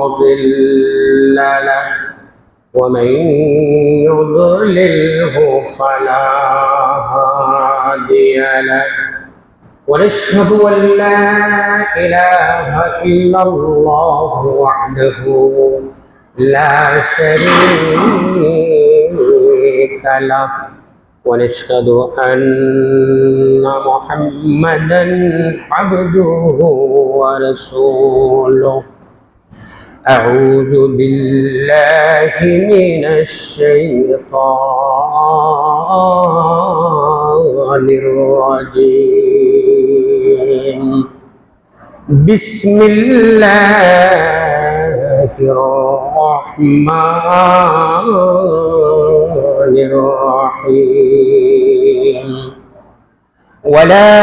مضل له ومن يضلله فلا هادي له ونشهد أن لا إله إلا الله وحده لا شريك له ونشهد أن محمدا عبده ورسوله أعوذ بالله من الشيطان الرجيم بسم الله الرحمن الرحيم ولا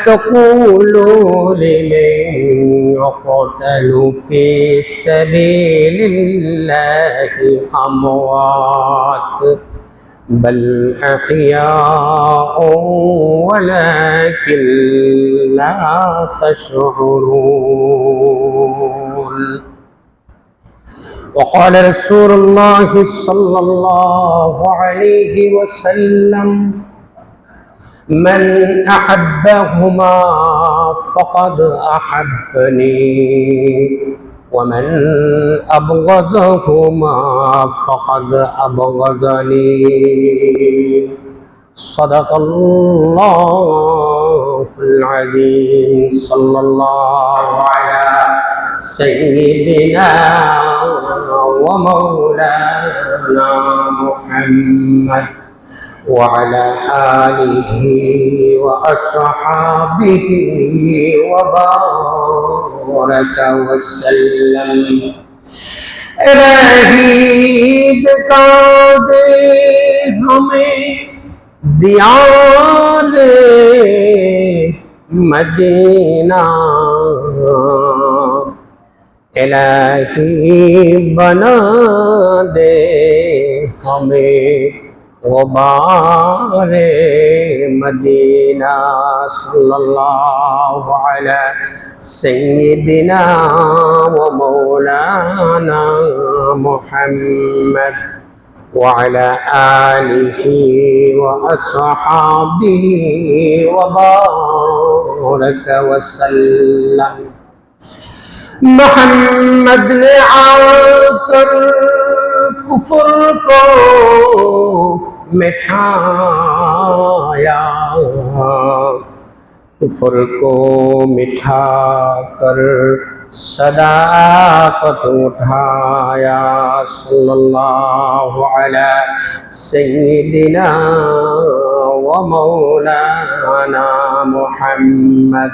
تقولوا لمن يقتل في سبيل الله أموات بل أحياء ولكن لا تشعرون وقال رسول الله صلى الله عليه وسلم من أحبهما فقد أحبني ومن أبغضهما فقد أبغضني صدق الله العظيم صلى الله على سيدنا ومولانا محمد وعلى آله وأصحابه وبارك وسلم رہی دکھا دے ہمیں دیار مدینہ الہی بنا دے ہمیں غبار مدینہ صلی اللہ علیہ سیدنا و مولانا محمد وعلى آله وأصحابه وبارك وسلم محمد نے آ کر کفر کو مٹھایا کفر کو مٹھا کر صداقت اٹھایا صلی اللہ علیہ سیدنا و مولانا محمد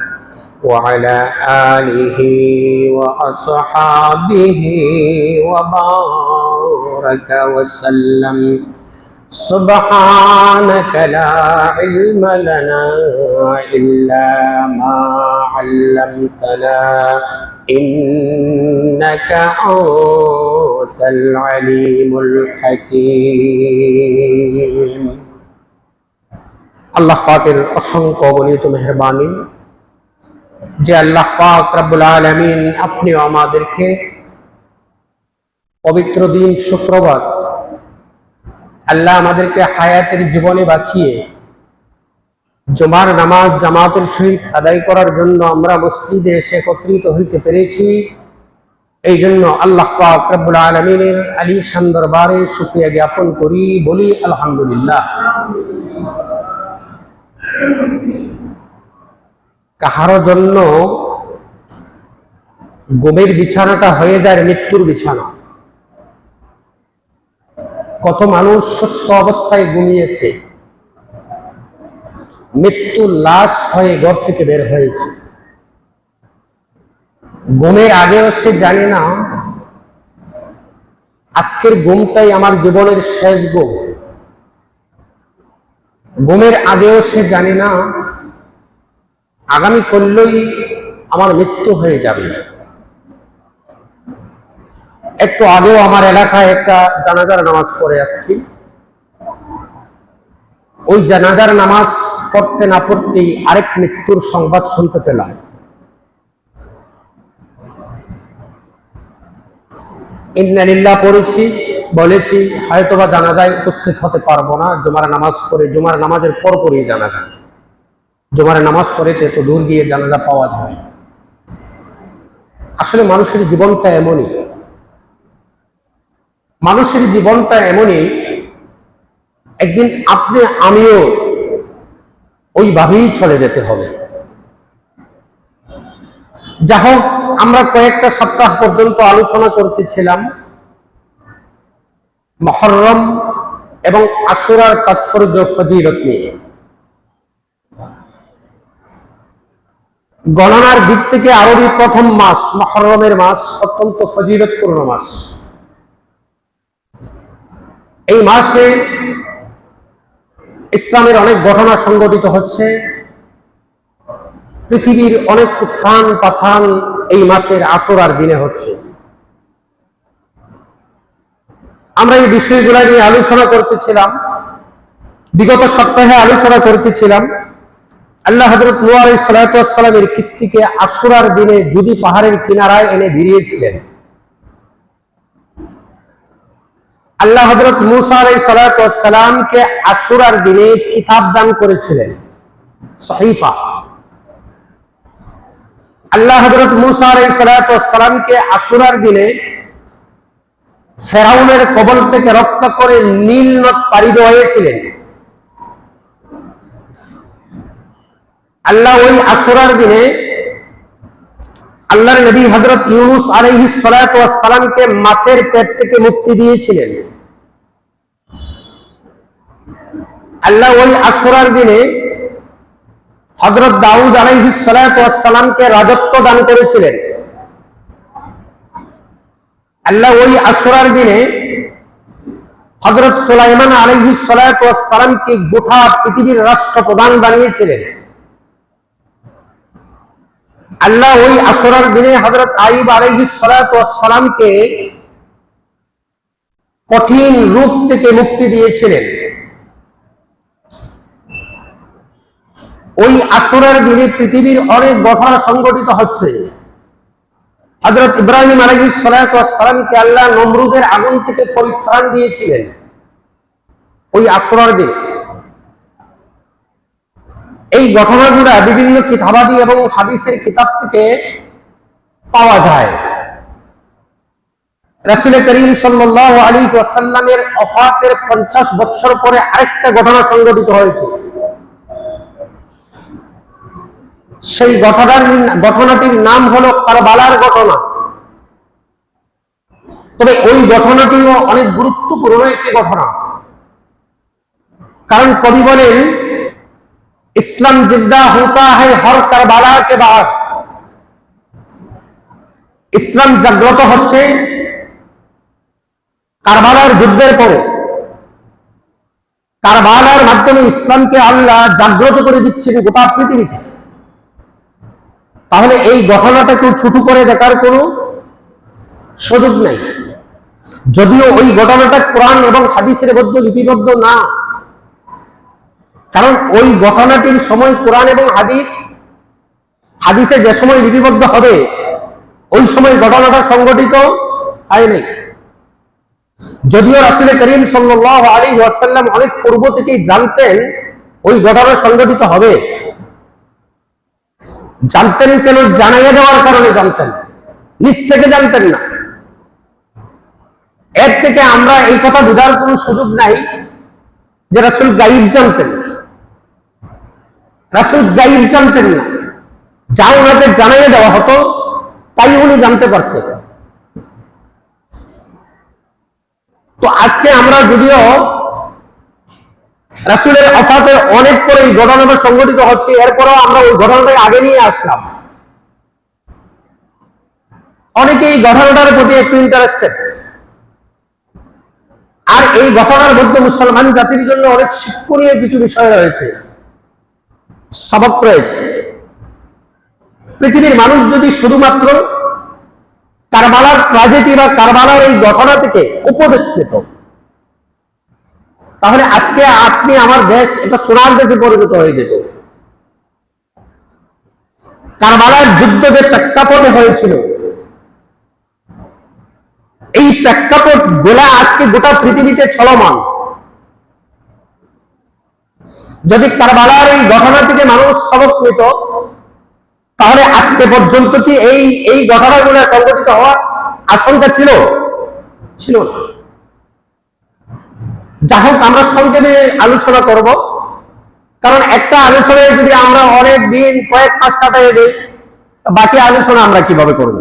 وعلى آله وأصحابه وبارك وسلم سبحانك لا علم لنا إلا ما علمتنا إنك أنت العليم الحكيم الله পাকের অসংখ্য অগণিত মেহেরবানি যে আল্লাহ পাক রব্বুল আলামিন আপনিও আমাদেরকে পবিত্র দিন শুক্রবার আল্লাহ আমাদেরকে হায়াতের জীবনে বাঁচিয়ে জুমার নামাজ জামাতের সহিত আদায় করার জন্য আমরা মসজিদে এসে একত্রিত হইতে পেরেছি। এই জন্য আল্লাহ পাক রব্বুল আলামিনের আলিশান দরবারে শুকরিয়া জ্ঞাপন করি, বলি আলহামদুলিল্লাহ। কাহারো জন্য ঘুমের বিছানাটা হয়ে যায় মৃত্যুর বিছানা। কত মানুষ সুস্থ অবস্থায় ঘুমিয়েছে, মৃত্যুর লাশ হয়ে ঘর থেকে বের হয়েছে। ঘুমের আগেও সে জানে না আজকের ঘুমটাই আমার জীবনের শেষ ঘুম। ঘুমের আগেও সে জানে না আগামী করলেই আমার মৃত্যু হয়ে যাবে। একটু আগেও আমার এলাকায় একটা জানাজার নামাজ পড়ে আসছি। ওই জানাজার নামাজ পড়তে না পড়তেই আরেক মৃত্যুর সংবাদ শুনতে পেলাম। ইন্না লিল্লাহ পড়েছি, বলেছি হয়তোবা জানাজায় উপস্থিত হতে পারবো না, জুমার নামাজ পড়ে, জুমার নামাজের পরপরই জানাজা, জুমার নামাজ পড়ে তো এত দূর গিয়ে জানাজা পাওয়া যাবে। আসলে মানুষের জীবনটা এমনই, মানুষের জীবনটা এমনই, একদিন আপনি আমিও ওইভাবেই চলে যেতে হবে। যা হোক, আমরা কয়েকটা সপ্তাহ পর্যন্ত আলোচনা করতেছিলাম মুহররম এবং আশুরার তাৎপর্য, ফজিলত নিয়ে। গণনার দিক থেকে আরবি প্রথম মাস মুহররমের মাস অত্যন্ত ফজিলতপূর্ণ মাস। এই মাসে ইসলামের অনেক ঘটনা সংঘটিত হচ্ছে, পৃথিবীর অনেক উত্থান পাথান এই মাসের আশুরার দিনে হচ্ছে। আমরা এই বিষয়গুলো নিয়ে আলোচনা করতেছিলাম, বিগত সপ্তাহে আলোচনা করতেছিলাম আল্লাহ হযরত নূহ আলাইহিস সালাতু ওয়াস সালামের কিস্তিকে আশুরার দিনে যদি পাহাড়ের কিনারায় এনে ভিড়িয়েছিলেন। আল্লাহ হযরত মূসা আলাইহিস সালাতু ওয়াস সালামকে আশুরার দিনে কিতাব দান করেছিলেন, সহিফা। আল্লাহ হযরত মূসা আলাইহিস সালাতু ওয়াস সালামকে আশুরার দিনে ফেরাউনের কবল থেকে রক্ষা করে নীল নদ পাড়ি দিয়েছিলেন। আল্লাহ ওই আশুরার দিনে আল্লাহর নবী হযরত ইউনূস আলাইহিস সালাতু ওয়াস সালামকে মাছের পেট থেকে মুক্তি দিয়েছিলেন। আল্লাহ ওই আশুরার দিনে হযরত দাউদ আলাইহিস সালাতু ওয়াস সালামকে রাজত্ব দান করেছিলেন। আল্লাহ ওই আশুরার দিনে হযরত সুলাইমান আলাইহিস সালাতু ওয়াস সালামকে গোটা পৃথিবীর রাষ্ট্রপ্রধান বানিয়েছিলেন। আল্লাহ ওই আশুরার দিনে হযরত আইয়ুব আলাইহিস সালাতু ওয়াস সালামকে কঠিন রোগ থেকে মুক্তি দিয়েছিলেন। ওই আশুরার দিনে পৃথিবীর অনেক ঘটনা সংঘটিত হচ্ছে। হযরত ইব্রাহিম আলাইহিস সালাতু ওয়াস সালামকে আল্লাহ নমরুদের আগুন থেকে পরিত্রাণ দিয়েছিলেন ওই আশুরার দিনে। এই ঘটনাগুলো বিভিন্ন কিতাবাদি এবং হাদিসের কিতাব থেকে পাওয়া যায়। রাসূল করিম সাল্লাল্লাহু আলাইহি ওয়াসাল্লামের ওফাতের 50 বছর পরে আরেকটা ঘটনা সংঘটিত হয়েছে। সেই ঘটনাটির নাম হলো কারবালার ঘটনা। তবে ওই ঘটনাটিও অনেক গুরুত্বপূর্ণ একটি ঘটনা, কারণ কবি বলেন ইসলাম জিন্দা হোতা है हर কারবালা के बाद। ইসলাম জাগ্রত হচ্ছে কারবালার যুদ্ধের পরে। কারবালার মাধ্যমে ইসলামকে আল্লাহ জাগ্রত করে দিচ্ছেন গোটা পৃথিবীতে। তাহলে এই ঘটনাটাকে ছোট করে দেখার কোনো সুযোগ নাই, যদিও ওই ঘটনাটা কোরআন এবং হাদিসের মধ্যে লিপিবদ্ধ না। কারণ ওই ঘটনাটির সময় কোরআন এবং হাদিসে যে সময় লিপিবদ্ধ হবে ওই সময় ঘটনাটা সংঘটিত হয় নাই। যদিও রাসূল করিম সাল্লাল্লাহু আলাইহি ওয়াসাল্লাম অনেক পূর্ব থেকেই জানতেন ওই ঘটনা সংঘটিত হবে। জানতেন কেন? জানাইয়া দেওয়ার কারণে জানতেন, নিজ থেকে জানতেন না। এর থেকে আমরা এই কথা বোঝার কোনো সুযোগ নাই যে রাসূল গায়ব জানতেন। রাসূল গায়ব জানতেন না, যা ওনাকে জানাইয়া দেওয়া হতো তাই উনি জানতে পারতেন। তো আজকে আমরা যদিও রাসূলের ওফাতের অনেক পরে এই ঘটনাটা সংঘটিত হচ্ছে, এরপরেও আমরা ওই ঘটনাটাকে আগে নিয়ে আসলাম। অনেকেই ঘটনাটার প্রতি একটু ইন্টারেস্টেড, আর এই ঘটনার মধ্যে মুসলমান জাতির জন্য অনেক শিক্ষণীয় কিছু বিষয় রয়েছে, সবক রয়েছে। পৃথিবীর মানুষ যদি শুধুমাত্র কারবালার ট্র্যাজেডি বা কারবালার এই ঘটনা থেকে উপদেশ পেত, তাহলে আজকে আপনি আমার দেশ এটা সোনার দেশে পরিণত হয়ে যেত। কারবালার যুদ্ধ যে প্রেক্ষাপটে হয়েছিল, এই প্রেক্ষাপট গোলা আজকে গোটা পৃথিবীতে চলমান। যদি কারবালার এই ঘটনা থেকে মানুষ সবক নিত, তাহলে আজকে পর্যন্ত কি এই ঘটনাগুলো সংঘটিত হওয়ার আশঙ্কা ছিল? ছিল না। যা হোক, আমরা সংক্ষেপে আলোচনা করব, কারণ একটা আলোচনায় যদি আমরা অনেক দিন কয়েক মাস কাটাই দিই, বাকি আলোচনা আমরা কিভাবে করব?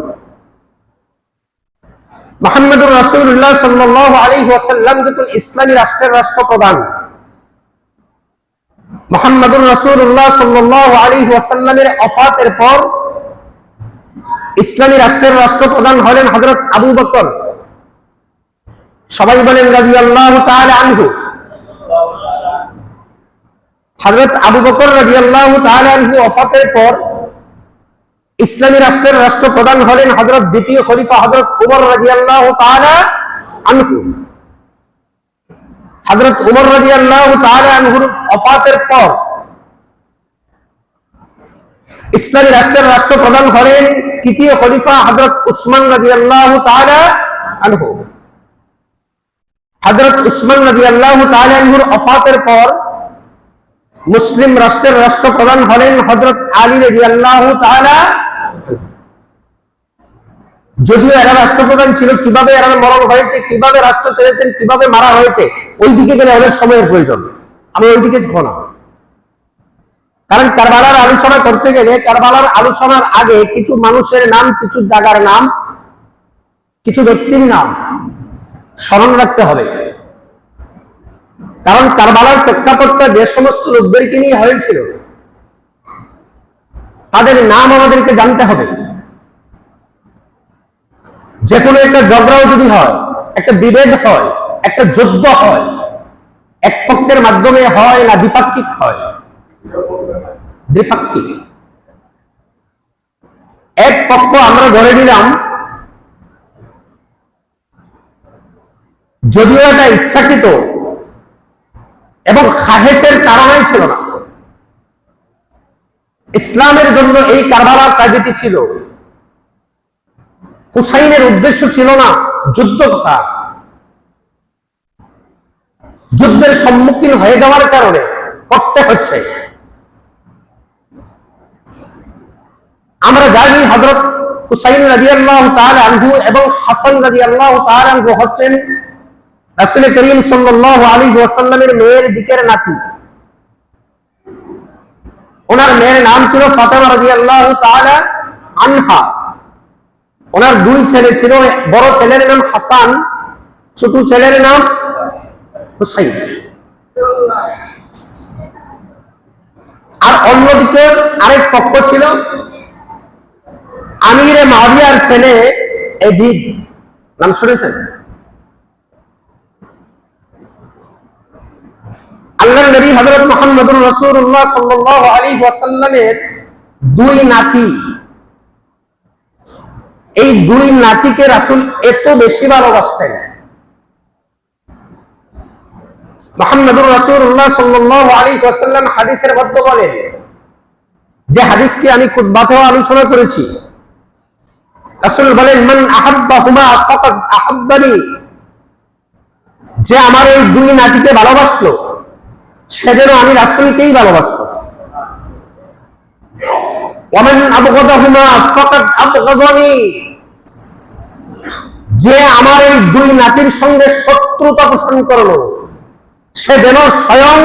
মুহাম্মদুর রাসূলুল্লাহ সাল্লাল্লাহু আলাইহি ওয়াসাল্লাম যখন ইসলামী রাষ্ট্রের রাষ্ট্রপ্রধান, মুহাম্মদুর রাসূলুল্লাহ সাল্লাল্লাহু আলাইহি ওয়াসাল্লামের ওফাতের পর ইসলামী রাষ্ট্রের রাষ্ট্রপ্রধান হলেন হযরত আবু বকর। সবাই বলেন রাদিয়াল্লাহু তাআলা আনহু। হযরত আবু বকর রাদিয়াল্লাহু তাআলা আনহু ওফাতের পর ইসলামী রাষ্ট্রের রাষ্ট্রপ্রধান হলেন হযরত দ্বিতীয় খলিফা হযরত উমর রাদিয়াল্লাহু তাআলা আনহু। হযরত উমর রাদিয়াল্লাহু তাআলা আনহুর ওফাতের পর ইসলামী রাষ্ট্রের রাষ্ট্রপ্রধান হলেন তৃতীয় খলিফা হযরত উসমান রাদিয়াল্লাহু তাআলা আনহু। হযরত উসমান রাদিয়াল্লাহু তাআলা আনহুর ওফাতের পর মুসলিম রাষ্ট্রের রাষ্ট্রপ্রধান হলেন হযরত আলী রাদিয়াল্লাহু তাআলা। যদিও এরা রাষ্ট্রপ্রধান ছিল, কিভাবে এরা মরণ হয়েছে, কিভাবে রাষ্ট্র চলেছেন, কিভাবে মারা হয়েছে, ওই দিকে গেলে অনেক সময়ের প্রয়োজন, আমি ওই দিকে যাব না। কারণ কারবালার আলোচনা করতে গেলে কারবালার আলোচনার আগে কিছু মানুষের নাম, কিছু জায়গার নাম, কিছু ব্যক্তির নাম স্মরণ রাখতে হবে। কারণ কারবালার প্রেক্ষাপটটা যে সমস্ত লোকদেরকে নিয়ে হয়েছিল, তাদের নাম আমাদেরকে জানতে হবে। যে কোনো একটা ঝগড়াও যদি হয়, একটা বিভেদ হয়, একটা যুদ্ধ হয়, এক পক্ষের মাধ্যমে হয় না দ্বিপাক্ষিক হয়? দ্বিপাক্ষিক। এক পক্ষ আমরা ধরে নিলাম, যদিও এটা ইচ্ছাকৃত এবং খাহেসের কারণেই ছিল না। ইসলামের জন্য এই কারবালার কাজটি ছিল। হুসাইনের উদ্দেশ্য ছিল না যুদ্ধ করা। যুদ্ধের সম্মুখীন হয়ে যাওয়ার কারণে করতে হচ্ছে। আমরা জানি হযরত হুসাইন রাদিয়াল্লাহু তাআলা আনহু এবং হাসান রাদিয়াল্লাহু তাআলা আনহু হচ্ছেন রাসূল করিম সাল্লাল্লাহু আলাইহি ওয়াসাল্লামের মেয়ের দিকের নাতি। ওনার মেয়ের নাম ছিল ফাতেমা রাদিয়াল্লাহু তাআলা আনহা। ওনার দুই ছেলে ছিল, বড় ছেলের নাম হাসান, ছোট ছেলের নাম হুসাইন। আর অন্যদিকে আরেক পক্ষ ছিল আমিরে মুআবিয়ার ছেলে ইয়াজিদ, নাম শুনেছেন? আল্লাহর নবী হযরত মুহাম্মদুর রাসূলুল্লাহ সাল্লাল্লাহু আলাইহি ওয়াসাল্লামের দুই নাতি, এই দুই নাতিকে রাসূল এত বেশি ভালোবাসতেন। মুহাম্মদুর রাসূলুল্লাহ সাল্লাল্লাহু আলাইহি ওয়াসাল্লাম হাদিসের মধ্যে বলেন, যে হাদিসটি আমি খুতবাতেও আলোচনা করেছি, রাসূল বলেন, মান আহাব্বাহুমা ফাকাদ আহাব্বানি, যে আমার এই দুই নাতিকে ভালোবাসলো সে যেন আমি রাসূলকেই ভালোবাসলো। ওয়া মান আবগাদাহুমা ফাকাদ আবগাদানি, যে আমার এই দুই নাতির সঙ্গে শত্রুতা পোষণ করলো সে যেন স্বয়ং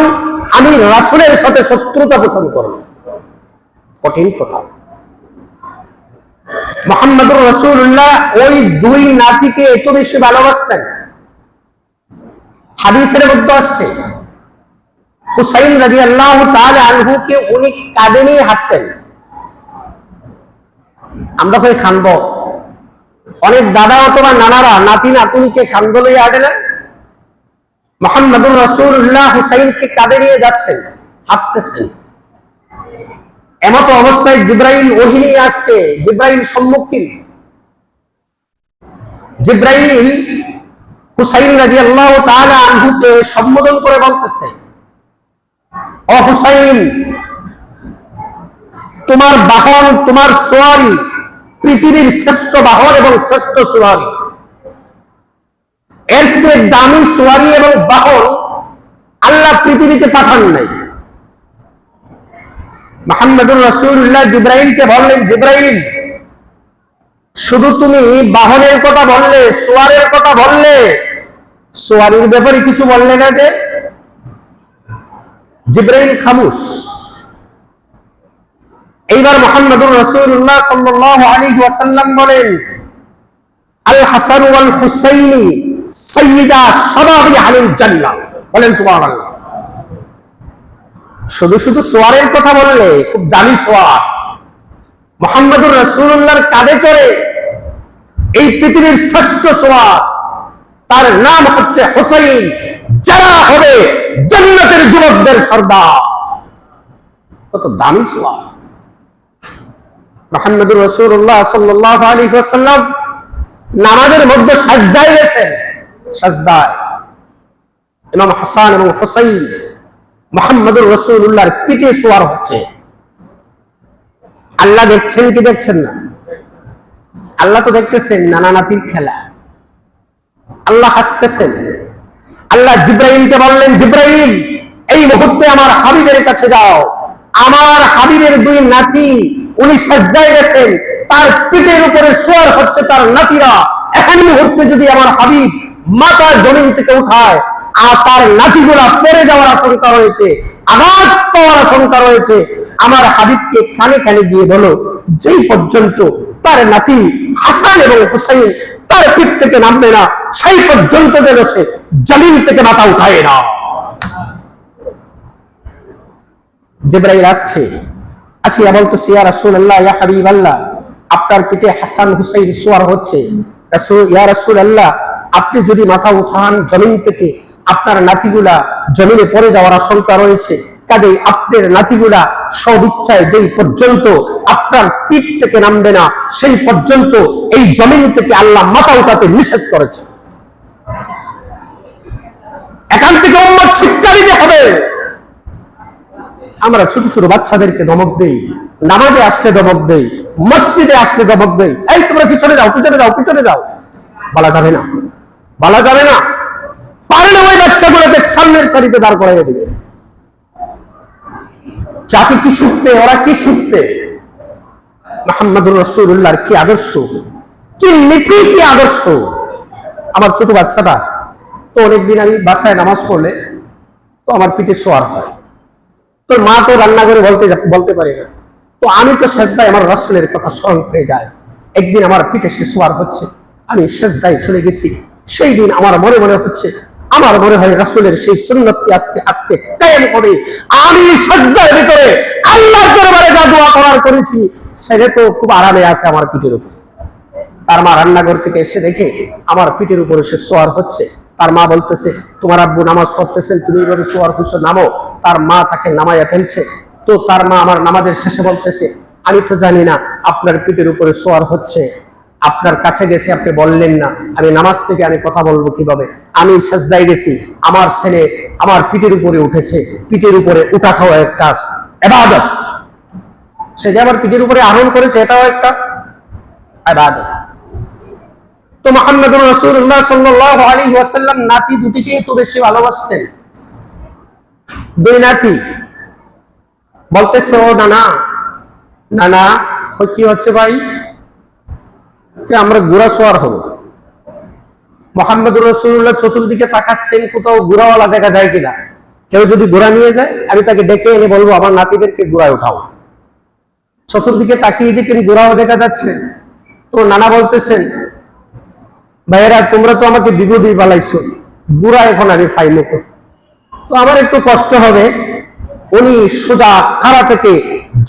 আমি রাসূলের সাথে শত্রুতা পোষণ করলো। কঠিন কথা। মুহাম্মদুর রাসূলুল্লাহ ওই দুই নাতিকে এত বেশি ভালোবাসতেন, হাদিসের মধ্যে আসছে হুসাইন রাদিয়াল্লাহু তাআলা আনহুকে উনি কাঁধে নিয়ে হাঁটতেন। আমরা কই খানব, অনেক দাদা অথবা নানারা নাতি নাতুনিকে খানদ লইয়া হাঁটে না? মুহাম্মদুর রাসূলুল্লাহ হুসাইনকে কাঁধে নিয়ে যাচ্ছেন, হাঁটতেছেন। এমত অবস্থায় জিবরাইল ওহী নিয়ে আসছে, জিবরাইল সম্মুখীন। জিবরাইল হুসাইন রাদিয়াল্লাহু তাআলা আনহুকে সম্বোধন করে বলতেছে, ও হুসাইন, তোমার বাহন, তোমার সওয়ারি পৃথিবীর শ্রেষ্ঠ বাহন এবং শ্রেষ্ঠ সওয়ারি। এর চেয়ে দামি সোয়ারি এবং বাহন আল্লাহ পৃথিবীতে পাঠান নাই। মুহাম্মদুর রাসূলুল্লাহ জিবরাইলকে বললেন, জিবরাইল, শুধু তুমি বাহনের কথা বললে, সোয়ারের কথা বললে, সোয়ারির ব্যাপারে কিছু বললে না যে? জিবরাইল খামোশ। এইবার মুহাম্মদুর রাসূলুল্লাহ সাল্লাল্লাহু আলাইহি ওয়াসাল্লাম বলেন, আল হাসান ওয়াল হুসাইনি সাইয়্যিদা শাবাবি আহলিল জান্নাহ। বলেন সুবহানাল্লাহ। শুধু শুধু সোয়ারের কথা বললে, খুব দামি সোয়ার, মুহাম্মদুর রাসূলুল্লাহর কাঁধে চড়ে এই পৃথিবীর শ্রেষ্ঠ সোয়ার, তার নাম হচ্ছে হুসাইন, যারা হবে জান্নাতের যুবকদের সর্দার। কত দামি সোয়ার। মুহাম্মদুর রাসূলুল্লাহ সাল্লাল্লাহু আলাইহি ওয়াসাল্লাম নামাজের মধ্যে সাজদায় গেছেন। সাজদায় ইমাম হাসান এবং হুসাইন মুহাম্মদুর রাসূলুল্লাহর পিঠে সোয়ার হচ্ছে। আল্লাহ দেখছেন কি দেখছেন না? আল্লাহ তো দেখতেছেন নানা নাতির খেলা। আল্লাহ হাসতেছেন। আল্লাহ জিবরাইলকে বললেন, জিবরাইল, এই মুহূর্তে আমার হাবিবের কাছে যাও। আমার হাবিবের দুই নাতি, উনি সাজদায় গেছেন, তার পিঠের উপরে সোয়ার হচ্ছে তার নাতিরা। এখন মুহূর্তে যদি আমার হাবিব মাথা জমিন থেকে উঠায়, আর তার নাতিগুলা পড়ে যাওয়ার আশঙ্কা রয়েছে, আঘাত পাওয়ার আশঙ্কা রয়েছে, আমার হাবিবকে কানে কানে গিয়ে বলো, যেই পর্যন্ত তার নাতি হাসান এবং হুসাইন তার পিঠ থেকে নামবে না, সেই পর্যন্ত যেন সে জমিন থেকে মাথা উঠায় না। জিবরাইল আসছে, আসিয়া বলতেছে, ইয়া রাসূলুল্লাহ, ইয়া হাবিবাল্লাহ, আপনার পিঠে হাসান হুসাইন সোয়ার হচ্ছে। ইয়া রাসূলুল্লাহ, আপনি যদি মাথা উঠান জমিন থেকে, আপনার নাতিগুলা জমিনে পড়ে যাওয়ার আশঙ্কা রয়েছে। কাজেই আপনার নাতিগুলা সদিচ্ছায় যেই পর্যন্ত আপনার পিঠ থেকে নামবে না, সেই পর্যন্ত এই জমিন থেকে আল্লাহ মাথা উঠাতে নিষেধ করেছে। এখান থেকে উম্মত শিক্ষা দিতে হবে। আমরা ছোট ছোট বাচ্চাদেরকে ধমক দেই, নামাজে আসলে ধমক দেই, মসজিদে আসলে ধমক দেই, এই তোমরা পিছনে যাও, পিছনে যাও, পিছনে যাও। বলা যাবে না, বলা যাবে না। পারলে ওই বাচ্চাগুলোকে সামনের সারিতে দাঁড় করাইয়ে দিবে। জাতি কি শিখতে, ওরা কি শিখতে? মুহাম্মদুর রাসূলুল্লাহর কি আদর্শ, কি নীতি, কি আদর্শ। আমার ছোট বাচ্চাটা তো অনেকদিন আমি বাসায় নামাজ পড়লে তো আমার পিঠে সোয়ার হয়। তোর মা তো রান্না করে বলতে পারি না, তো আমি তো সেজদায় আমার রাসূলের কথা স্মরণ হয়ে যায়। একদিন আমার পিঠে সে সোয়ার হচ্ছে, আমি সেজদায় চলে গেছি। সেই দিন আমার মনে মনে হচ্ছে, আমার মনে হয় রাসূলের সেই সুন্নতটি আজকে কায়েম হবে। আমি সেজদার ভিতরে আল্লাহর দরবারে যা দোয়া করার করেছি, সেটা তো খুব আরামে আছে আমার পিঠের উপর। তার মা রান্নাঘর থেকে এসে দেখে আমার পিঠের উপরে সে সোয়ার হচ্ছে। তার মা বলতেছে, তোমার আব্বু নামাজ পড়তেছেন, তুমি এইভাবে সোয়ার হইছো, নামো। তার মা তাকে নামাইয়া ফেলছে। তো তার মা আমার নামাজের শেষে বলতেছে, আমি তো জানি না আপনার পিঠের উপরে সোয়ার হচ্ছে, আপনার কাছে গেছে, আপনি বললেন না, আমি নামাজ থেকে আমি কথা বলবো কিভাবে? আমি সাজদায় গেছি, আমার ছেলে আমার পিঠের উপরে উঠেছে। পিঠের উপরে উঠাটাও একটা ইবাদত। সে যে আমার পিঠের উপরে আরোহণ করেছে, এটাও একটা ইবাদত। তো মুহাম্মদুর রাসূলুল্লাহ সাল্লাল্লাহু আলাইহি ওয়াসাল্লাম নাতি দুটিকে তো বেশি ভালোবাসতেন। দুই নাতি বলতেছে, ও নানা, নানা, কি হচ্ছে ভাই? আমরা ঘোড়া সোয়ার হবো। মুহাম্মদুর রাসূলুল্লাহ চতুর্দিকে তাকাচ্ছেন, কোথাও ঘোড়াওয়ালা দেখা যায় কিনা। কেউ যদি ঘোড়া নিয়ে যায়, আমি তাকে ডেকে এনে বলবো, আমার নাতিদেরকে ঘোড়ায় উঠাও। চতুর্দিকে তাকিয়ে দেখেন ঘোড়াও দেখা যাচ্ছে। তো নানা বলতেছেন, ভাইয়েরা, তোমরা তো আমাকে বিপদে পালাইছো, ঘোড়া এখন আমি ফাইলে। তো আমার একটু কষ্ট হবে। উনি সোজা খাড়া থেকে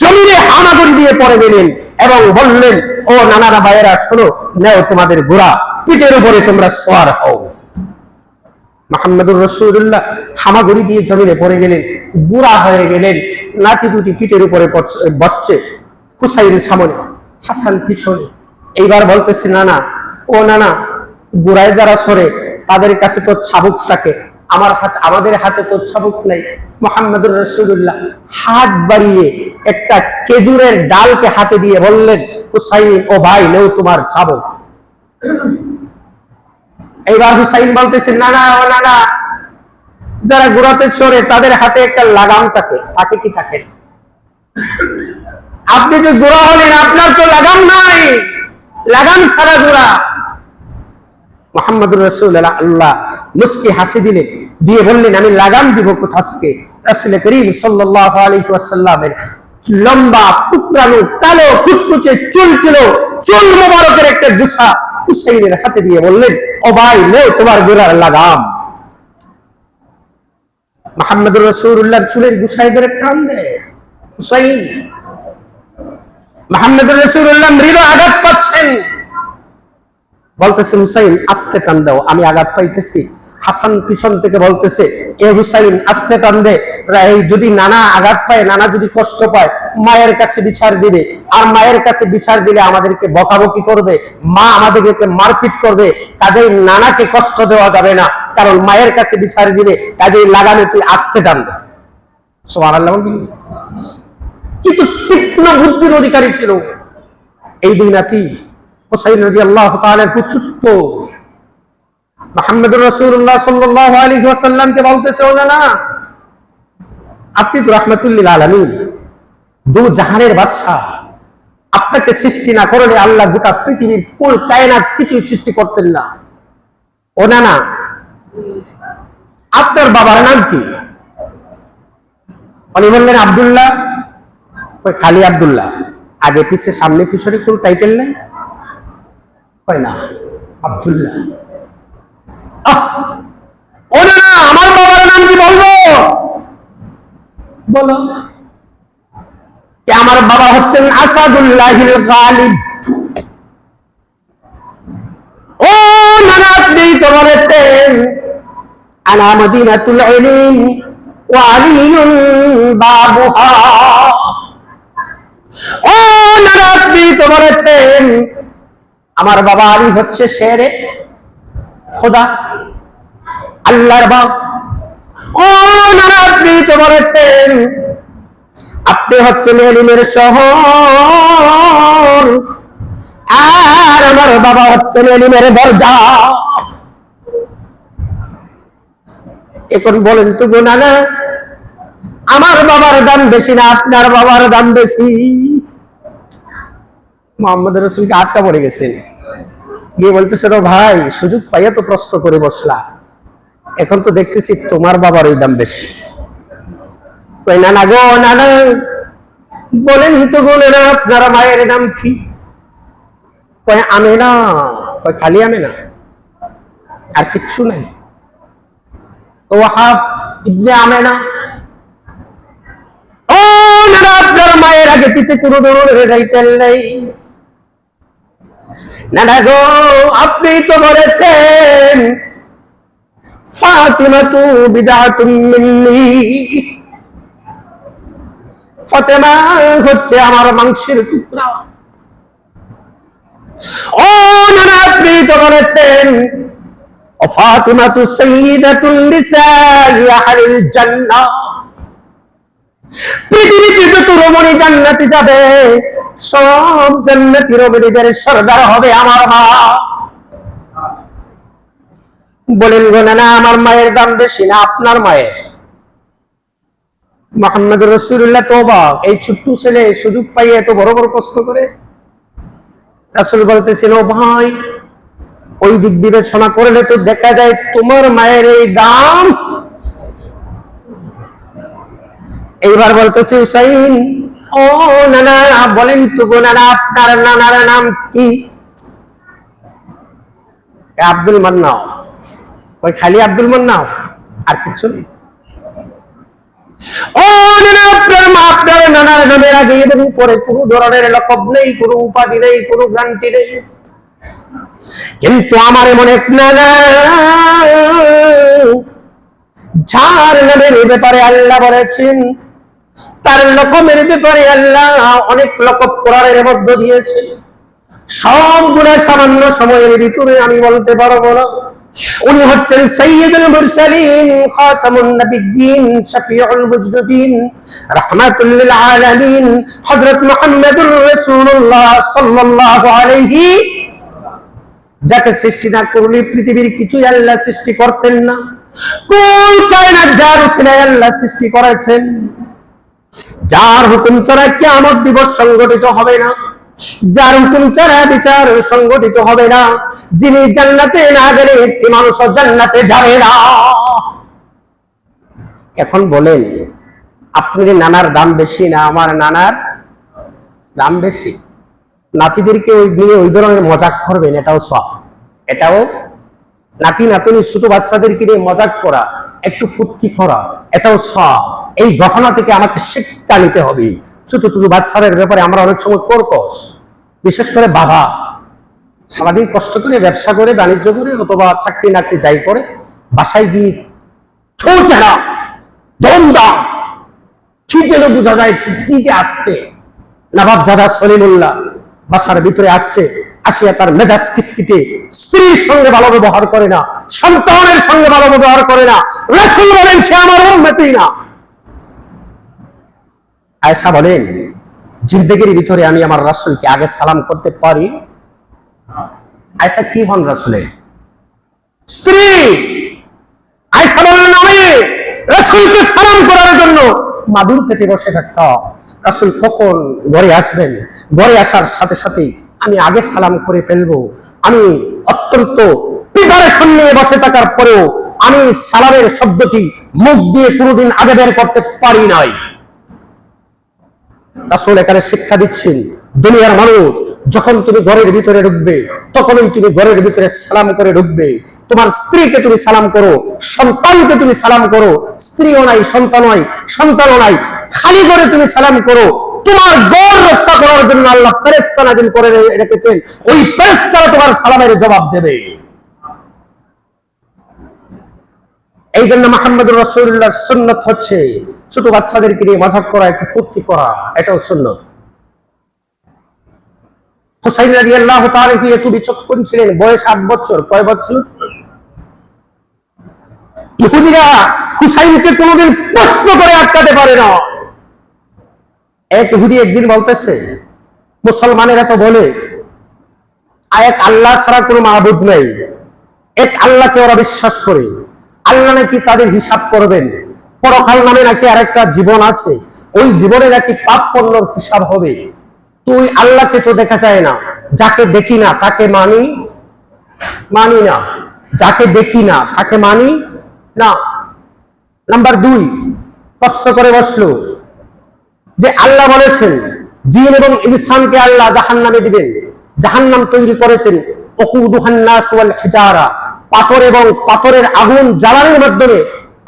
জমিনে হামাগুড়ি দিয়ে পড়ে গেলেন এবং বললেন, ও নানারা, ভাইয়েরা, শোনো, নেও তোমাদের ঘোড়া, পিঠের উপরে তোমরা সোয়ার হও। মুহাম্মদুর রাসূলুল্লাহ হামাগুড়ি দিয়ে জমিনে পড়ে গেলেন, ঘোড়া হয়ে গেলেন। নাতি দুটি পিঠের উপরে বসছে, হুসাইন সামনে, হাসান পিছনে। এইবার বলতেছে, নানা, ও নানা, ঘোড়ায় যারা সরে তাদের কাছে তো ছাবুক থাকে, আমাদের হাতে তো ছাবুক নাই। মুহাম্মদুর রাসূলুল্লাহ হাত বাড়িয়ে একটা খেজুরের ডালকে হাতে দিয়ে বললেন, হুসাইন, ও ভাই, নেও তোমার ছাবুক। এইবার হুসাইন বলতেছেন, না না ও না না, যারা ঘোড়াতে চড়ে তাদের হাতে একটা লাগাম থাকে, থাকে কি থাকে? আপনি যে ঘোড়া হলেন, আপনার তো লাগাম নাই, লাগাম ছাড়া ঘোড়া। মুহাম্মদুর রাসূলুল্লাহ আল্লাহ মুস্কি হাসি দিলেন, দিয়ে বললেন, আমি লাগাম দিব কোথা থেকে? রাসূল করিম সাল্লাল্লাহু আলাইহি ওয়াসাল্লামের লম্বা টুকরানো কালো কুচকুচে চুল ছিল, চুল মোবারকের একটা গুছা হুসাইনের হাতে দিয়ে বললেন, ও ভাই নে তোমার ঘোড়ার লাগাম। মুহাম্মদুর রাসূলুল্লাহর চুলের গুছায় ধরে টান দেয় হুসাইন। মুহাম্মদুর রাসূলুল্লাহ মৃদু আঘাত পাচ্ছেন, বলতেছে, হুসাইন আস্তে টান দাও, আমি আঘাত পাইতেছি। হাসান পিছন থেকে বলতেছে, এ হুসাইন আস্তে টান দে, যদি নানা আঘাত পায়, নানা যদি কষ্ট পায়, মায়ের কাছে বিচার দিবে, আর মায়ের কাছে বিচার দিলে আমাদেরকে বকাবকি করবে, মা আমাদেরকে মারপিট করবে, কাজেই নানাকে কষ্ট দেওয়া যাবে না, কারণ মায়ের কাছে বিচার দিবে, কাজেই লাগানো তুই আস্তে টান দে। সুবহানাল্লাহ। কিন্তু তীক্ষ্ণ বুদ্ধির অধিকারী ছিল এই দুই নাতি। হুসাইন রাদিয়াল্লাহু তাআলা ছোট্ট, মুহাম্মদুর রাসূলুল্লাহ সাল্লাল্লাহু আলাইহি ওয়াসাল্লামকে বলতেছে, ও না, আপনি তো রাহমাতুল লিল আলামিন, দু জাহানের বাদশা, আপনাকে সৃষ্টি না করলে আল্লাহ গোটা পৃথিবীর কুল কায়নাত কিছু সৃষ্টি করতেন না। ও না, আপনার বাবার নাম কি? উনি বললেন, আব্দুল্লাহ। ওই খালি আব্দুল্লাহ, আগে পিছে সামনে পিছনে কোন টাইটেল নেই? হয় না, আব্দুল্লাহ। ও না, আমার বাবার নাম কি বলবো? বলো। আমার বাবা হচ্ছেন আসাদুল্লাহিল গালিব। ও না, আপনি তো বলেছেন আনা মদিনাতুল ইলম ওয়া আলিয়ুন বাবুহা। ও না, আপনি তো বলেছেন আমার বাবা আলী হচ্ছে শেরে খোদা, আল্লাহর বাপ। ও না, আপনি তো বলেছেন আপনি হচ্ছেন এলিমের শহর, আর আমার বাবা হচ্ছেন এলিমের দরজা। এখন বলেন তো গো নানা, আমার বাবার দাম বেশি না আপনার বাবার দাম বেশি? মুহাম্মদ রাসূলকে আটকা পড়ে গেছেন, গিয়ে বলতেছে, ভাই সুযোগ পাইয়া তো প্রশ্ন করে বসলা, এখন তো দেখতেছি তোমার বাবার ওই দাম বেশি। কই না না গো নানা, বলেন তো গো নানা, আপনার মায়ের নাম কি? কই আমেনা। কই খালি আমেনা, আর কিচ্ছু নাই? ওয়াহাব ইবনে আমেনা। ও নানা, আপনার মায়ের আগে পিছে কোনো ধরনের টাইটেল নেই? না না গো, আপনি তো বলেছেন ফাতিমাতু বিদআতুম মিন্নি, ফাতেমা হচ্ছে আমার মাংসের টুকরা। ও না না, আপনি তো বলেছেন ফাতিমাতু সাইয়্যিদাতুন নিসাই আহলিল জান্নাহ, পৃথিবীতে যত রমণী জান্নাতে যাবে সব জান্নাতি রমণীদের সরদার হবে আমার মা। বলেন গো না, আমার মায়ের দাম বেশি না আপনার মায়ের? মুহাম্মদুর রাসূলুল্লাহ তওবা, এই ছোট্ট ছেলে সুযোগ পাইয়ে এত বড় বড় প্রশ্ন করে। রাসূল বলতেছেন, ও ভাই, ওই দিক বিবেচনা করলে তো দেখা যায় তোমার মায়ের এই দাম। এইবার বলতেছে হুসাইন, ও নানা, বলেন তো গো নানা, আপনার নানার নাম কি? আব্দুল মান্নাফ। ওই খালি আব্দুল মান্নাফ, আর কিছু নেই? ও নানা, আপনার মা আপনার নানার নামের আগে এবং পরে কোনো ধরনের লকব নেই, কোনো উপাধি নেই, কোনো গ্রান্টি নেই। কিন্তু আমার এমন এক নানা, যার নামের ব্যাপারে আল্লাহ বলেছেন, তার লকবের ব্যাপারে আল্লাহ অনেক লকব কোরআনের মধ্যে দিয়েছেন। সবগুলো সামান্য সময়ের ভিতরে আমি বলতে পারবো না। উনি হচ্ছেন সাইয়্যিদুল মুরসালিন, খাতামুন নবিয়্যিন, শফিউল মুজরিমিন, রাহমাতুল লিল আলামিন, হযরত মুহাম্মদুর রাসূলুল্লাহ সাল্লাল্লাহু আলাইহি যাকে সৃষ্টি না করলে পৃথিবীর কিছুই আল্লাহ সৃষ্টি করতেন না। কুল কায়নাত যার উসিলায় আল্লাহ সৃষ্টি করেছেন, যার হুকুম ছাড়া কিয়ামত দিবস সংগঠিত হবে না, যার হুকুম ছাড়া বিচার সংগঠিত হবে না, যিনি জান্নাতে না গেলে একটি মানুষ জান্নাতে যাবে না। এখন বলেন, আপনার নানার দাম বেশি না আমার নানার দাম বেশি? নাতিদেরকে ওই নিয়ে ওই ধরনের মজাক করবেন, এটাও সব। এটাও নাতি নাতনি ছোট বাচ্চাদেরকে নিয়ে মজাক করা, একটু ফুর্তি করা, এটাও সব। এই গহনা থেকে আমাকে শিক্ষা নিতে হবে। ছোট ছোট বাচ্চাদের ব্যাপারে আমরা অনেক সময় কর্কশ, বিশেষ করে বাবা সারাদিন কষ্ট করে ব্যবসা করে বাণিজ্য করে অথবা চাকরি নাকরি যাই করে বাসায় গিয়ে ছোচেরা দমদা কি যেন বোঝা যায় কি যে আসছে। নবাব জাদা সলিমুল্লাহ বাসার ভিতরে আসছে, আসিয়া তার মেজাজ কিটকিটে, স্ত্রীর সঙ্গে ভালো ব্যবহার করে না, সন্তানের সঙ্গে ভালো ব্যবহার করে না। রাসূল বলেন সে আমার উম্মতি না। আয়েশা বলেন, জিন্দেগির ভিতরে আমি আমার রাসূলকে আগে সালাম করতে পারি। আয়েশা কি হন রাসূলের স্ত্রী? আয়েশা বলেন আমি রাসূলকে সালাম করার জন্য মাদুর পেতে বসে থাকতাম। রাসূল কখন ঘরে আসবেন, ঘরে আসার সাথে সাথে আমি আগে সালাম করে ফেলবো। আমি অত্যন্ত প্রিপারেশন নিয়ে বসে থাকার পরেও আমি সালামের শব্দটি মুখ দিয়ে কোনোদিন আগে বের করতে পারি নাই। রাসূল এখানে শিক্ষা দিচ্ছেন, দুনিয়ার মানুষ যখন তুমি ঘরের ভিতরে ঢুকবে তখনই তুমি ঘরের ভিতরে সালাম করে ঢুকবে। তোমার স্ত্রীকে তুমি সালাম করো, সন্তানকে তুমি সালাম করো, স্ত্রীও নাই সন্তানও নাই, খালি করে তুমি সালাম করো। তোমার ঘর রক্ষা করার জন্য আল্লাহ ফেরেশতা নাজিল করে রেখেছেন, ওই ফেরেশতারা তোমার সালামের জবাব দেবে। এই জন্য মুহাম্মদুর রাসূলুল্লাহর সুন্নাত হচ্ছে ছোট বাচ্চাদেরকে নিয়ে মজাক করা, একটু ফুর্তি করা, এটাও সুন্নাত। হুসাইন রাদিয়াল্লাহু তাআলা কি একটু বিচক্ষণ ছিলেন, বয়স 8 বছর। কয় বছর? ইহুদিরা হুসাইনকে কোনোদিন প্রশ্ন করে আটকাতে পারে না। এক ইহুদি একদিন বলতেছে, মুসলমানেরা তো বলে এক আল্লাহ ছাড়া কোনো মাবুদ নাই, এক আল্লাহকে ওরা বিশ্বাস করে, আল্লাহ নাকি তাদের হিসাব করবেন, পরকাল নামে নাকি আরেকটা জীবন আছে, ওই জীবনে নাকি পাপ পুণ্যর হিসাব হবে। তুই আল্লাহকে তো দেখা যায় না, যাকে দেখি না তাকে মানি না, যাকে দেখি না তাকে মানি না। নাম্বার 2, প্রশ্ন করে বসলো যে আল্লাহ বলেছেন জিন এবং ইনসানকে আল্লাহ জাহান্নামে দিবেন, জাহান্নাম তৈরি করেছেন ওকুদুহান নাস ওয়াল হিজারা, পাথর এবং পাথরের আগুন জ্বালানোর মাধ্যমে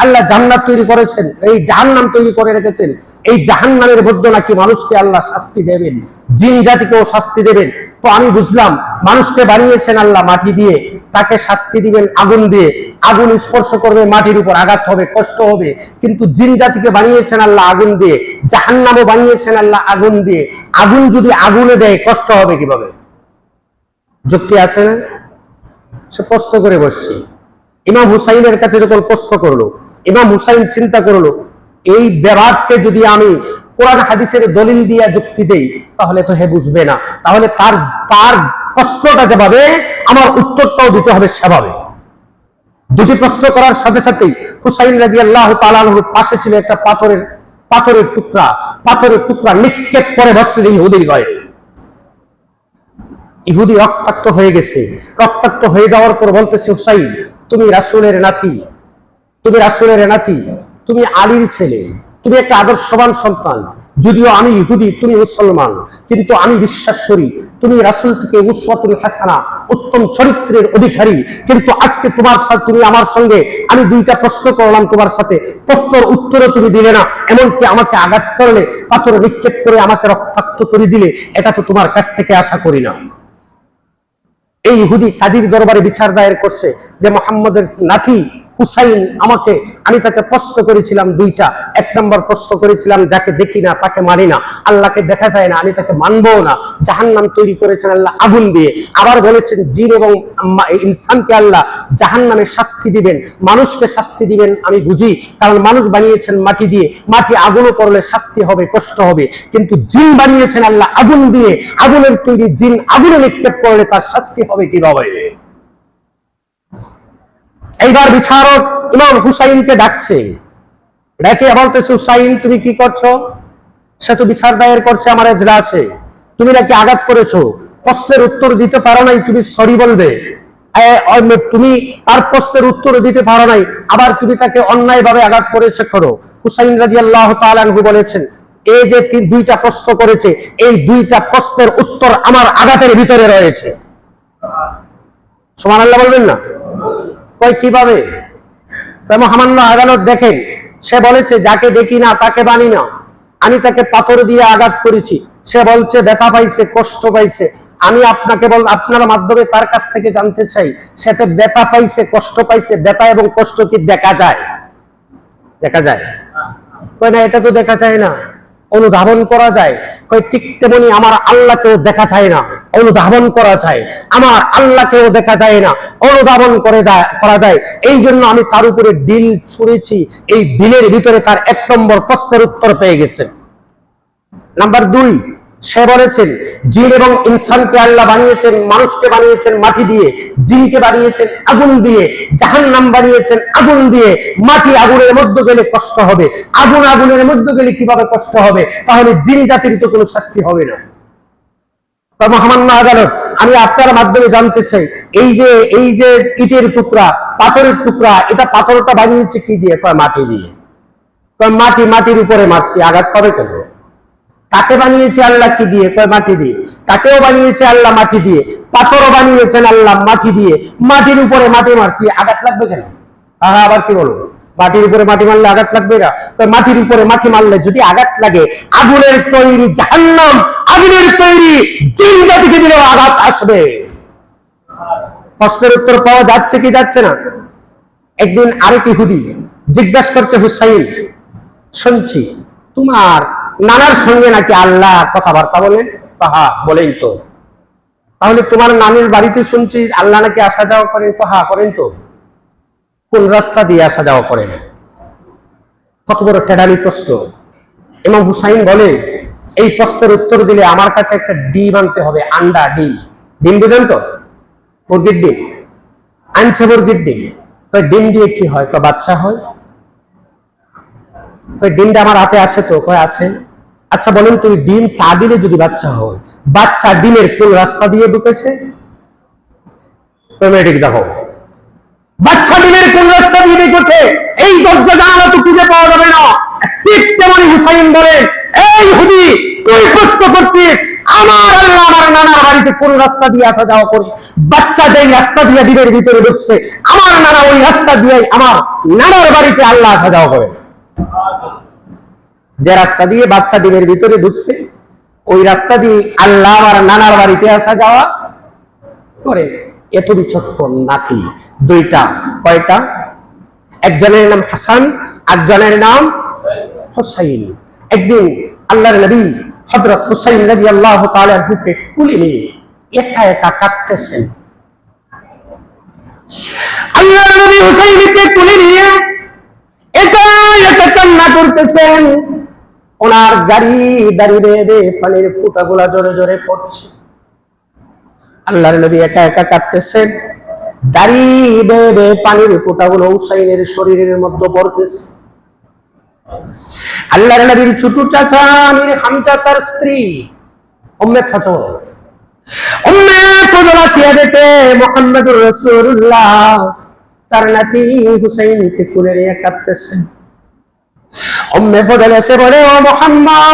আল্লাহ জান্নাত তৈরি করেছেন, এই জাহান্নাম তৈরি করে রেখেছেন। এই জাহান্নামের মধ্যে নাকি মানুষকে আল্লাহ শাস্তি দেবেন, জিন জাতিকেও শাস্তি দেবেন। তো আমি বুঝলাম মানুষকে বানিয়েছেন আল্লাহ মাটি দিয়ে, তাকে শাস্তি দিবেন আগুন দিয়ে, আগুন স্পর্শ করবে, মাটির উপর আঘাত হবে, কষ্ট হবে। কিন্তু জিন জাতিকে বানিয়েছেন আল্লাহ আগুন দিয়ে, জাহান্নামও বানিয়েছেন আল্লাহ আগুন দিয়ে। আগুন যদি আগুনে দেয় কষ্ট হবে কিভাবে? যুক্তি আছে না? সে প্রশ্ন করে বসছে। ইমাম হুসাইনের কাছে যখন প্রশ্ন করলো, ইমাম হুসাইন চিন্তা করলো, এই ব্যাপারকে যদি আমি কোরআন হাদিসের দলিল দিয়ে যুক্তি দেই তাহলে তো হে বুঝবে না, তাহলে তার প্রশ্নটা যেভাবে আমার উত্তরটাও দিতে হবে সেভাবে। দুটি প্রশ্ন করার সাথে সাথেই হুসাইন রাদিয়াল্লাহু তাআলা আনহুর পাশে ছিল একটা পাথরের টুকরা নিক্ষেপ করে বসলেন ইহুদির গায়ে। ইহুদি রক্তাক্ত হয়ে গেছে। রক্তাক্ত হয়ে যাওয়ার পর বলতেছে, হুসাইন তুমি রাসূলের নাতি, তুমি আলীর ছেলে, তুমি একটা আদর্শবান সন্তান। যদিও আমি ইহুদি, তুমি মুসলমান, কিন্তু আমি বিশ্বাস করি তুমি রাসূল থেকে উসওয়াতুল হাসানা, উত্তম চরিত্রের অধিকারী। কিন্তু আজকে তুমি আমার সঙ্গে আমি 2টা প্রশ্ন করলাম, তোমার সাথে প্রশ্নের উত্তরও তুমি দিলে না, এমনকি আমাকে আঘাত করলে, পাথর নিক্ষেপ করে আমাকে রক্তাক্ত করে দিলে, এটা তো তোমার কাছ থেকে আশা করি না। এই ইহুদি কাজীর দরবারে বিচার দায়ের করছে যে মুহাম্মদের নাতি হুসাইন আমি তাকে প্রশ্ন করেছিলাম 2টা। 1 নম্বর প্রশ্ন করেছিলাম যাকে দেখি না তাকে মানি না, আল্লাহকে দেখা যায় না, আমি তাকে মানবো না। জাহান্নাম তৈরি করেছেন আল্লাহ আগুন দিয়ে। আবার বলেছেন জিন এবং ইনসানকে আল্লাহ জাহান্নামে শাস্তি দিবেন, মানুষকে শাস্তি দিবেন আমি বুঝি, কারণ মানুষ বানিয়েছেন মাটি দিয়ে, মাটি আগুনও করলে শাস্তি হবে, কষ্ট হবে। কিন্তু জিন বানিয়েছেন আল্লাহ আগুন দিয়ে, আগুনের তৈরি জিন আগুনে নিক্ষেপ করলে তার শাস্তি হবে কিভাবে? এইবার বিচারক ইমাম হুসাইনকে ডাকছে, ডেকে বলতেছে, হুসাইন তুমি কি করছো? সে তো বিচার দায়ের করছে আমার এজলাসে, তুমি নাকি আঘাত করেছো, প্রশ্নের উত্তর দিতে পারো নাই, তুমি সরি বলবে। তুমি তার প্রশ্নের উত্তর দিতে পারো নাই, আবার তুমি তাকে অন্যায়ভাবে আঘাত করেছে করো। হুসাইন রাদিয়াল্লাহু তাআলা আনহু বলেছেন, এই যে দুইটা প্রশ্ন করেছে, এই দুইটা প্রশ্নের উত্তর আমার আঘাতের ভিতরে রয়েছে। সুবহানাল্লাহ বলবেন না? কয় কিভাবে? মহামান্য আদালত দেখেন, সে বলেছে যাকে দেখি না তাকে বানি না, আমি তাকে পাথর দিয়ে আঘাত করেছি, সে বলছে ব্যথা পাইছে, কষ্ট পাইছে। আমি আপনার মাধ্যমে তার কাছ থেকে জানতে চাই, সেটা ব্যথা পাইছে, কষ্ট পাইছে, ব্যথা এবং কষ্ট কি দেখা যায়? দেখা যায়? কই না, এটা তো দেখা যায় না, অনুধাবন করা যায়। কই ঠিক তেমনি আমার আল্লাহকেও দেখা যায় না, অনুধাবন করা যায়। আমার আল্লাহকেও দেখা যায় না, অনুধাবন করা যায়। এই জন্য আমি তার উপরে ডিল ছুঁড়েছি, এই ডিলের ভিতরে তার 1 নম্বর প্রশ্নের উত্তর পেয়ে গেছেন। নাম্বার 2, সে বলেছেন জিন এবং ইনসানকে আল্লাহ বানিয়েছেন, মানুষকে বানিয়েছেন মাটি দিয়ে, জিনকে বানিয়েছেন আগুন দিয়ে, জাহান্নাম বানিয়েছেন আগুন দিয়ে। মাটি আগুনের মধ্যে গেলে কষ্ট হবে, আগুন আগুনের মধ্যে গেলে কিভাবে কষ্ট হবে? তাহলে জিন জাতির তো কোনো শাস্তি হবে না। মহামান্য আদালত, আমি আপনার মাধ্যমে জানতে চাই, এই যে ইটের টুকরা, পাথরের টুকরা, এটা পাথরটা বানিয়েছে কি দিয়ে? কয় মাটি দিয়ে। কয় মাটির উপরে মারছি, আঘাত পাবে কেন? তাকে বানিয়েছে আল্লাহ কি দিয়ে? কয় মাটি দিয়ে। তাকেও বানিয়েছে আল্লাহ মাটি দিয়ে, পাথরও বানিয়েছেন আল্লাহ মাটি দিয়ে, মাটির উপরে মাটি মারছি, আঘাত লাগবে কেন? আবার কি বলবো, মাটির উপরে মাটি মারলে আঘাত লাগবে না? মাটির উপরে মাটি মারলে যদি আঘাত লাগে, আগুনের তৈরি জাহান্নাম, আগুনের তৈরি জিন জাতিকে দিলেও আঘাত আসবে। প্রশ্নের উত্তর পাওয়া যাচ্ছে কি যাচ্ছে না? একদিন আরেক ইহুদি জিজ্ঞাসা করছে, হুসাইন শুনছি তোমার নানার সঙ্গে নাকি আল্লাহ কথাবার্তা বলেন? হ্যাঁ বলেন তো। তাহলে তোমার নানির বাড়িতে শুনছি আল্লাহ নাকি আসা যাওয়া করেন? হ্যাঁ করেন তো। কোন রাস্তা দিয়ে আসা যাওয়া করেন? কত বড় টেডালি প্রশ্ন। ইমাম হুসাইন বলে, এই প্রশ্নের উত্তর দিলে আমার কাছে একটা ডিম আনতে হবে, আন্ডা, ডিম। ডিম বুঝেন তো? মুরগির ডিম আনছে, মুরগির ডিম। ডিম দিয়ে কি হয়? বাচ্চা হয়। ডিমটা আমার হাতে আসে তো? কয় আছে। আচ্ছা বলেন তুমি, ডিম তা দিলে যদি বাচ্চা হয়, বাচ্চা ডিমের কোন রাস্তা দিয়ে ঢুকেছে? দেখো, বাচ্চা ডিমের কোন রাস্তা দিয়ে ঢুকেছে? এই দরজা জানালা তো খুঁজে পাওয়া যাবে না। ঠিক তেমনি হুসাইন বলেন, এই ইহুদি তুই প্রশ্ন করছিস আমার আল্লাহ আমার নানার বাড়িতে কোন রাস্তা দিয়ে আসা যাওয়া করে? বাচ্চা যেই রাস্তা দিয়ে ডিমের ভিতরে ঢুকছে, আমার নানা ওই রাস্তা দিয়ে আমার নানার বাড়িতে আল্লাহ আসা যাওয়া করে। যে রাস্তা দিয়ে বাচ্চা ডিমের ভিতরে ঢুকছে, ওই রাস্তা দিয়ে আল্লাহ আমার নানার বাড়িতে আসা যাওয়া করে। এত বিচক্ষণ নাতি দুইটা। কয়টা? একজনের নাম হাসান, একজনের নাম হুসাইন। একদিন আল্লাহর নবী হযরত হুসাইন রাদিয়াল্লাহু তাআলা আনহুকে কুলে নিয়ে একা একা কাঁদতেছেন। আল্লাহর নবী হুসাইনকে কুলে নিয়ে একা একা কান্না করতেছেন। ওনার গাড়ি দাঁড়িয়ে পানির ফোঁটাগুলা জোরে জোরে পড়ছে। আল্লাহর নবী একা একা কাঁদতেছেন, দাঁড়িয়ে পানির ফোঁটাগুলো হুসাইনের শরীরের মধ্যে পড়তেছে। আল্লাহর নবীর ছোট চাচা আমির হামজা, তার স্ত্রী উম্মে ফজল আসিয়া দেখে মুহাম্মদুর রাসূলুল্লাহ তার নাতি হুসাইনকে কুলে নিয়ে কাঁদতেছেন। উম্মে ফজল এসে বলে, ও মুহাম্মদ,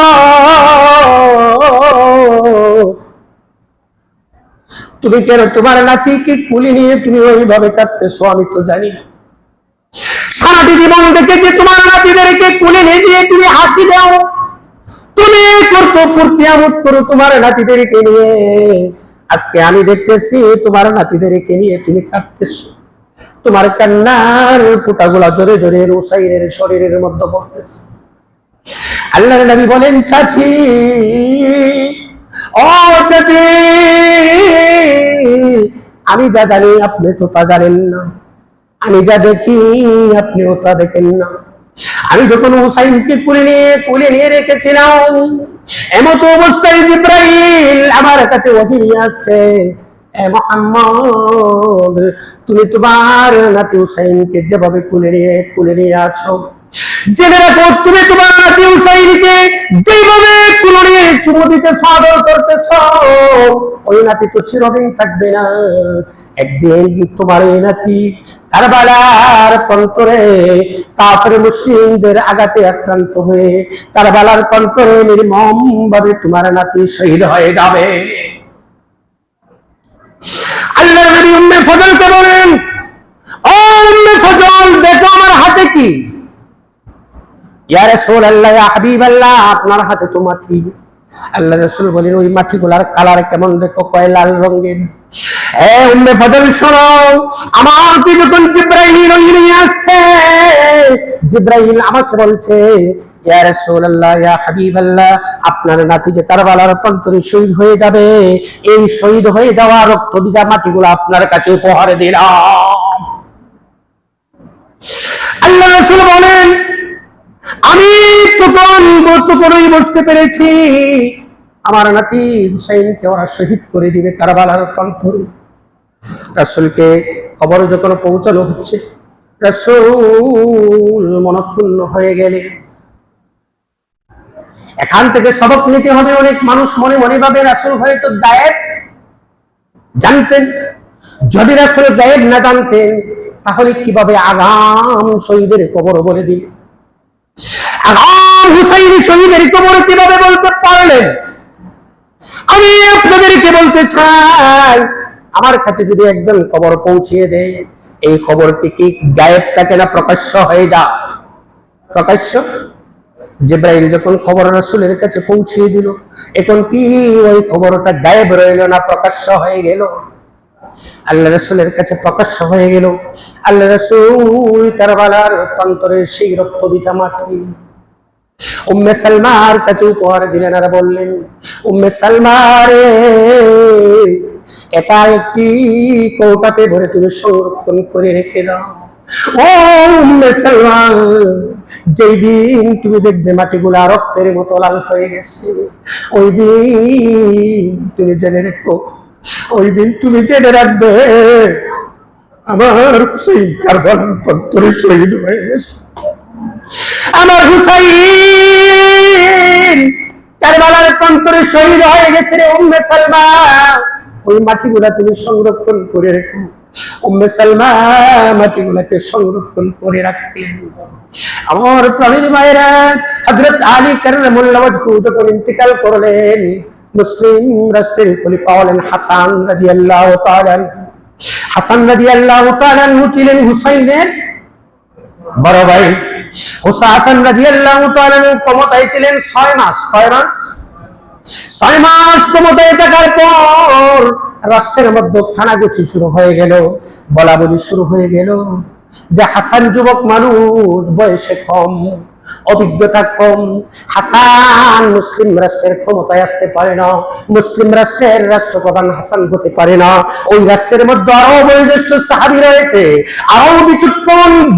তুমি কেন তোমার নাতিকে কুলে নিয়ে তুমি ওইভাবে কাঁদতেছো? আমি তো জানি না। সারাটি জীবন দেখেছি তোমার নাতিদেরকে কুলে নিয়ে গিয়ে তুমি হাসি দাও, তুমি করতো ফুর্তি আমোদ করো তোমার নাতিদেরকে নিয়ে। আজকে আমি দেখতেছি তোমার নাতিদেরকে নিয়ে তুমি কাঁদতেছো, তোমার কান্নার ফোঁটাগুলা জোরে জোরে হুসাইনের শরীরের মধ্যে পড়তেছে। আল্লাহর নবী বলেন, চাচি, ও চাচি, আমি যা জানি আপনি তো তা জানেন না, আমি যা দেখি আপনিও তা দেখেন না। আমি যখন হুসাইনকে কুলে নিয়ে রেখেছিলাম, এমত অবস্থায় জিবরাইল আমার কাছে ওহী নিয়ে আসছে। এ মুহাম্মদ, তুমি তোমার নাতি হুসাইনকে যেভাবে কুলে নিয়ে আছো, জেনে রাখো তুমি তোমার নাতি হুসাইনকে যেভাবে কুলে নিয়ে চুমু দিতে সাদর করতেছ, ওই নাতি তো চিরদিন থাকবে না। একদিন তোমার এই নাতি কারবালার প্রান্তরে কাফের মুশরিকদের আঘাতে আক্রান্ত হয়ে কারবালার প্রান্তরে নির্মম ভাবে তোমার নাতি শহীদ হয়ে যাবে। আল্লাহর নবী উম্মে ফজলকে বলেন, ও উম্মে ফজল, দেখো আমার হাতে কি? ইয়া রাসূলুল্লাহ, ইয়া হাবিবাল্লাহ, আপনার হাতে তো মাটি। আল্লাহ রাসূল বলেন, ওই মাটিগুলার কালার কেমন দেখো? কয় লাল রঙের। এ উম্মে ফজল শোনো, আমাকে যখন জিবরাইল নিয়ে আসছে, জিবরাইল আমাকে বলছে, ইয়া রাসূলুল্লাহ, ইয়া হাবিবাল্লাহ, আপনার নাতি যে কারবালার প্রান্তরে শহীদ হয়ে যাবে, এই শহীদ হয়ে যাওয়া রক্ত ভিজা মাটিগুলো আপনার কাছে উপহার দিলাম। আল্লাহ রাসূল বলেন, আমি তখনই বুঝতে পেরেছি আমার নাতি হুসাইনকে ওরা শহীদ করে দিবে কারবালার প্রান্তরে। রাসূলকে খবর যখন পৌঁছানো হচ্ছে, রাসূল মনক্ষুণ্ণ হয়ে গেলেন। এখান থেকে সবক নিতে হবে। অনেক মানুষ মনে মনে ভাবে রাসূল হয়তো গায়েব জানতেন। যদি রাসূল গায়েব না জানতেন, তাহলে কিভাবে আগাম শহীদের কবর বলে দিলেন? আগাম হুসাইন শহীদের কবর কিভাবে বলতে পারলেন? আমি আপনাদেরকে বলতে চাই, আমার কাছে যদি একজন খবর পৌঁছিয়ে দেয়, এই খবরটি কি গায়েব থাকে না প্রকাশ্য হয়ে যায়? প্রকাশ্য। জিবরাইল যখন খবর রাসূলের কাছে পৌঁছিয়ে দিল, এখন কি ওই খবরটা গায়েব রইল না প্রকাশ্য হয়ে গেল? আল্লাহ রাসূলের কাছে প্রকাশ্য হয়ে গেল। আল্লাহ রাসূল কারবালার প্রান্তরের সেই রক্ত ভিজা মাটি উম্মে সালমার কাছে উপহার দিলেন আর বললেন, উম্মে সালমা রে, এটা একটি কৌটাতে ভরে তুমি সংরক্ষণ করে রেখে দাও। ও উম্মে সালমা, যেই দিন তুমি দেখবে মাটিগুলা রক্তের মতো লাল হয়ে গেছে, ওই দিন তুমি জেনে রেখো, ওই দিন তুমি জেনে রাখবে আমার হুসাইন কারবালার প্রান্তরে শহীদ হয়ে গেছে। আমার হুসাইন কারবালার প্রান্তরে শহীদ হয়ে গেছে রে উম্মে সালমা, ওই মাটিগুলা তুমি সংরক্ষণ করে রেখো। উম্মে সালমা মাটিগুলাকে সংরক্ষণ করে রাখতেন। আমার প্রাণের মায়েরা, হযরত আলী কাররামাল্লাহু ওয়াজহু যখন ইন্তিকাল করলেন, মুসলিম রাষ্ট্রের খলিফা হলেন হাসান রাদিয়াল্লাহু তাআলা। হাসান রাদিয়াল্লাহু তাআলা ছিলেন হুসাইনের বড় ভাই। হাসান রাদিয়াল্লাহু তাআলা ক্ষমতায় ছিলেন 6 মাস। কয় মাস? 6 মাস ক্ষমতায় থাকার পর রাষ্ট্রের মধ্যে খানাগুছি শুরু হয়ে গেল, বলাবলি শুরু হয়ে গেল যে হাসান যুবক মানুষ, বয়সে কম, অভিজ্ঞতা কম, হাসান মুসলিম রাষ্ট্রের ক্ষমতায় আসতে পারে না, মুসলিম রাষ্ট্রের রাষ্ট্রপ্রধান হাসান হতে পারে না। ওই রাষ্ট্রের মধ্যে আরো বয়োজ্যেষ্ঠ সাহাবী রয়েছে, আরো বিচক্ষণ